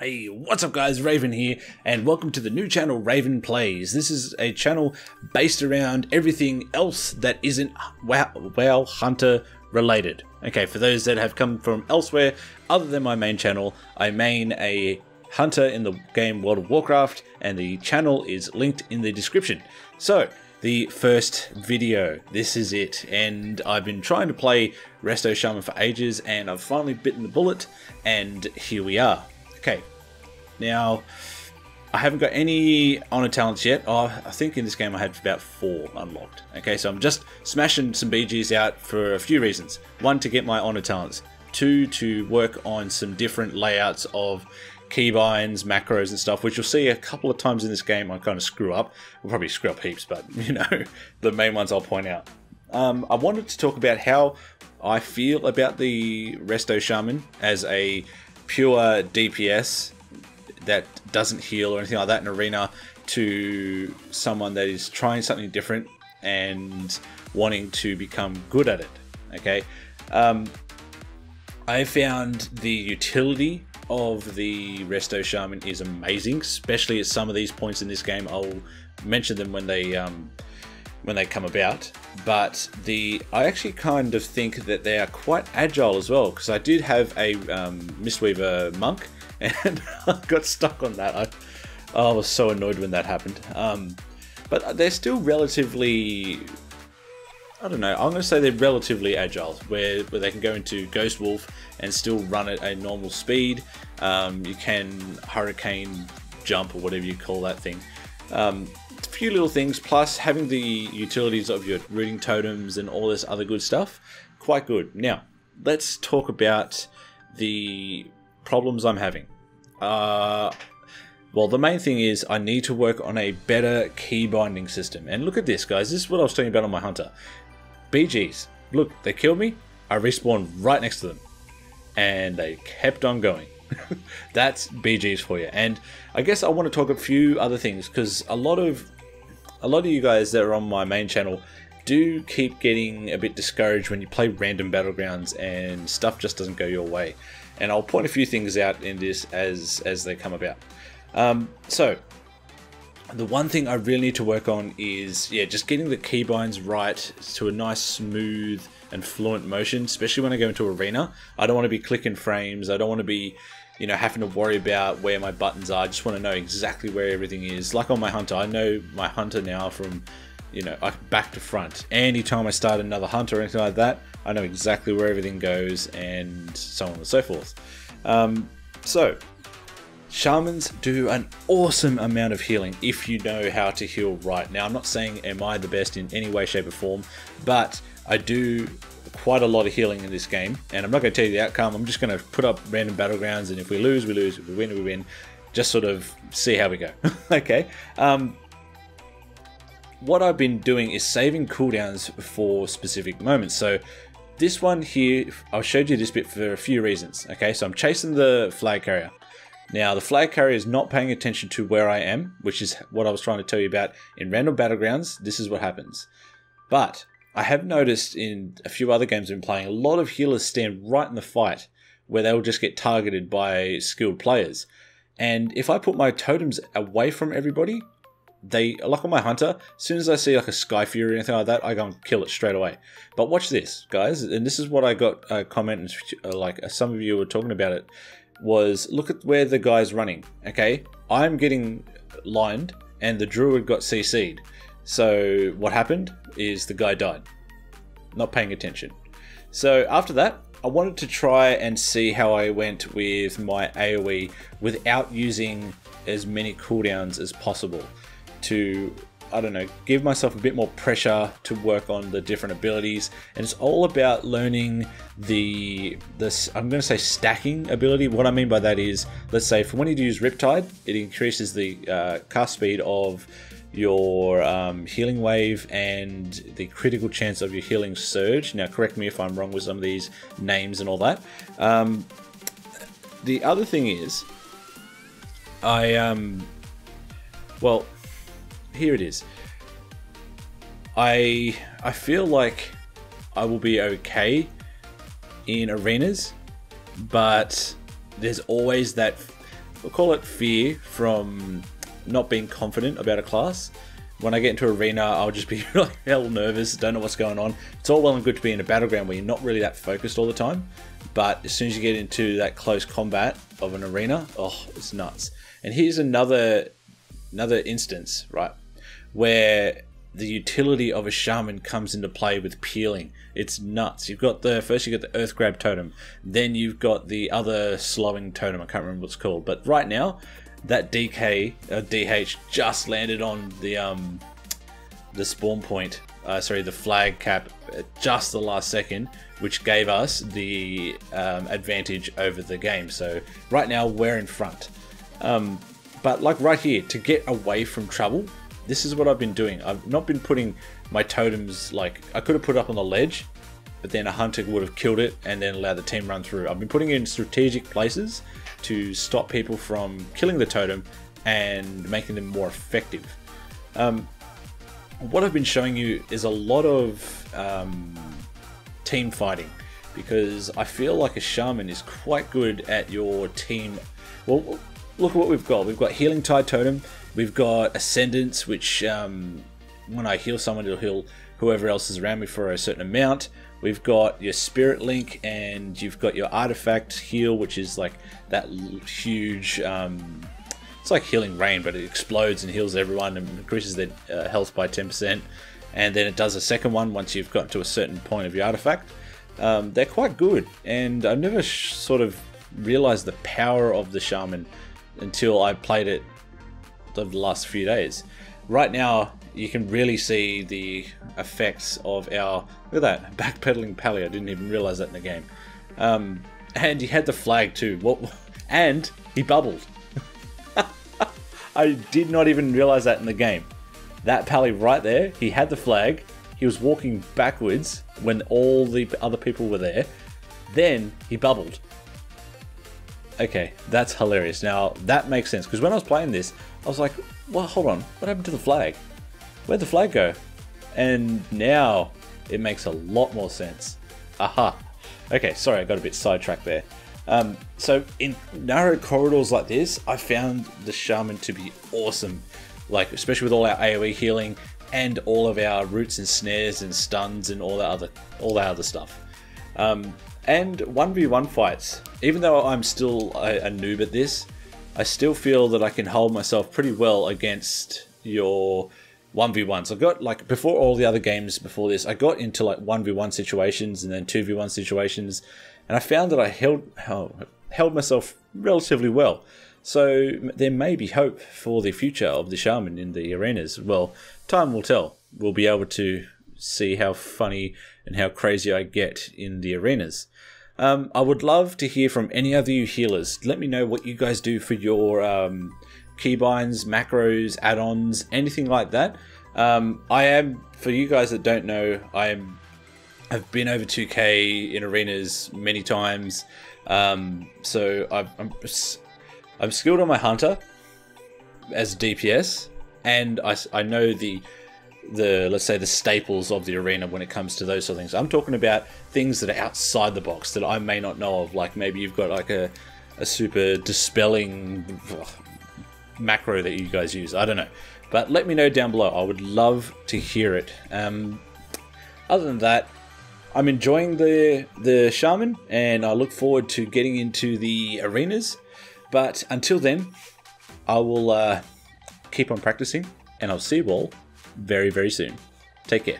Hey, what's up guys, Raven here, and welcome to the new channel Raven Plays. This is a channel based around everything else that isn't WoW Hunter related. Okay, for those that have come from elsewhere other than my main channel, I main a hunter in the game World of Warcraft, and the channel is linked in the description. So, the first video, this is it, and I've been trying to play Resto Shaman for ages, and I've finally bitten the bullet, and here we are. Okay, now I haven't got any honor talents yet. I think in this game I had about 4 unlocked. Okay, so I'm just smashing some BGs out for a few reasons. 1, to get my honor talents. 2, to work on some different layouts of keybinds, macros and stuff, which you'll see a couple of times in this game I kind of screw up. We'll probably screw up heaps, but you know, the main ones I'll point out. I wanted to talk about how I feel about the Resto Shaman as a pure DPS that doesn't heal or anything like that in arena, to someone that is trying something different and wanting to become good at it. Okay, I found the utility of the Resto Shaman is amazing, especially at some of these points in this game. I'll mention them when they come about, but I actually kind of think that they are quite agile as well, because I did have a Mistweaver monk and I got stuck on that. I was so annoyed when that happened. But they're still relatively, I don't know, I'm going to say they're relatively agile, where they can go into Ghost Wolf and still run at a normal speed. You can hurricane jump, or whatever you call that thing. A few little things, plus having the utilities of your rooting totems and all this other good stuff, quite good. Now, let's talk about the problems I'm having. Well, the main thing is I need to work on a better key binding system. And look at this, guys. This is what I was talking about on my hunter. BGs. Look, they killed me. I respawned right next to them. And they kept on going. That's BGs for you. And I guess I want to talk a few other things, because a lot of you guys that are on my main channel do keep getting a bit discouraged when you play random battlegrounds and stuff just doesn't go your way. And I'll point a few things out in this as they come about. So the one thing I really need to work on is, yeah, just getting the keybinds right to a nice smooth and fluent motion, especially when I go into arena. I don't want to be clicking frames. I don't want to be, you know, having to worry about where my buttons are. I just want to know exactly where everything is. Like on my hunter, I know my hunter now from, you know, back to front. Anytime I start another hunter or anything like that, I know exactly where everything goes, and so on and so forth. So Shamans do an awesome amount of healing if you know how to heal right. Now, I'm not saying am I the best in any way, shape or form, but I do quite a lot of healing in this game, and I'm not going to tell you the outcome. I'm just going to put up random battlegrounds, and if we lose, we lose. If we win, we win. Just sort of see how we go. Okay. What I've been doing is saving cooldowns for specific moments. So this one here, I showed you this bit for a few reasons. Okay, so I'm chasing the flag carrier. Now, the flag carrier is not paying attention to where I am, which is what I was trying to tell you about. In random battlegrounds, this is what happens. But I have noticed in a few other games I've been playing, a lot of healers stand right in the fight, where they'll just get targeted by skilled players. And if I put my totems away from everybody, like on my hunter, as soon as I see like a Sky Fury or anything like that, I go and kill it straight away. But watch this, guys, and this is what I got a comment, like some of you were talking about it, was look at where the guy's running. Okay, I'm getting lined and the druid got CC'd. So what happened is the guy died, not paying attention. So after that, I wanted to try and see how I went with my AoE without using as many cooldowns as possible, to, I don't know, give myself a bit more pressure to work on the different abilities. And it's all about learning this, I'm going to say stacking ability. What I mean by that is, let's say for when you use Riptide, it increases the cast speed of your healing wave and the critical chance of your healing surge. Now, correct me if I'm wrong with some of these names and all that. The other thing is, well, here it is. I feel like I will be okay in arenas, but there's always that call it fear from not being confident about a class. When I get into arena, I'll just be really hell nervous, don't know what's going on. It's all well and good to be in a battleground where you're not really that focused all the time, but as soon as you get into that close combat of an arena, oh, it's nuts. And here's another instance, right, where the utility of a shaman comes into play with peeling. It's nuts. You've got first you got the earth grab totem, then you've got the other slowing totem, I can't remember what it's called, but right now that DH just landed on the spawn point, sorry, the flag cap at just the last second, which gave us the advantage over the game. So right now we're in front. But like right here, to get away from trouble, this is what I've been doing. I've not been putting my totems, like I could have put it up on the ledge, but then a hunter would have killed it and then allowed the team run through. I've been putting it in strategic places to stop people from killing the totem and making them more effective. What I've been showing you is a lot of team fighting, because I feel like a shaman is quite good at your team. Well, look at what we've got. We've got healing tide totem, we've got ascendance, which when I heal someone, it'll heal whoever else is around me for a certain amount. We've got your spirit link, and you've got your artifact heal, which is like that huge, it's like healing rain, but it explodes and heals everyone and increases their health by 10%. And then it does a second one once you've got to a certain point of your artifact. They're quite good, and I've never sort of realized the power of the shaman until I played it over the last few days. Right now, you can really see the effects of our, look at that, backpedaling pally. I didn't even realize that in the game. And he had the flag too. And he bubbled. I did not even realize that in the game. That pally right there, he had the flag. He was walking backwards when all the other people were there. Then he bubbled. Okay, that's hilarious. Now, that makes sense, because when I was playing this, I was like, well, hold on, what happened to the flag? Where'd the flag go? And now it makes a lot more sense. Aha. Okay, sorry, I got a bit sidetracked there. So in narrow corridors like this, I found the shaman to be awesome. Like, especially with all our AoE healing and all of our roots and snares and stuns and all that other stuff. And 1v1 fights. Even though I'm still a noob at this, I still feel that I can hold myself pretty well against your 1v1s. I got, like, before all the other games before this, I got into like 1v1 situations and then 2v1 situations, and I found that I held myself relatively well. So there may be hope for the future of the shaman in the arenas. Well, time will tell. We'll be able to see how funny and how crazy I get in the arenas. I would love to hear from any of you healers. Let me know what you guys do for your keybinds, macros, add-ons, anything like that. I am, for you guys that don't know, I've been over 2k in arenas many times. So I'm skilled on my hunter as a DPS, and I know the let's say the staples of the arena when it comes to those sort of things. I'm talking about things that are outside the box that I may not know of, like maybe you've got like a super dispelling macro that you guys use. I don't know, but let me know down below. I would love to hear it. Other than that, I'm enjoying the shaman, and I look forward to getting into the arenas. But until then, I will keep on practicing, and I'll see you all very, very soon. Take care.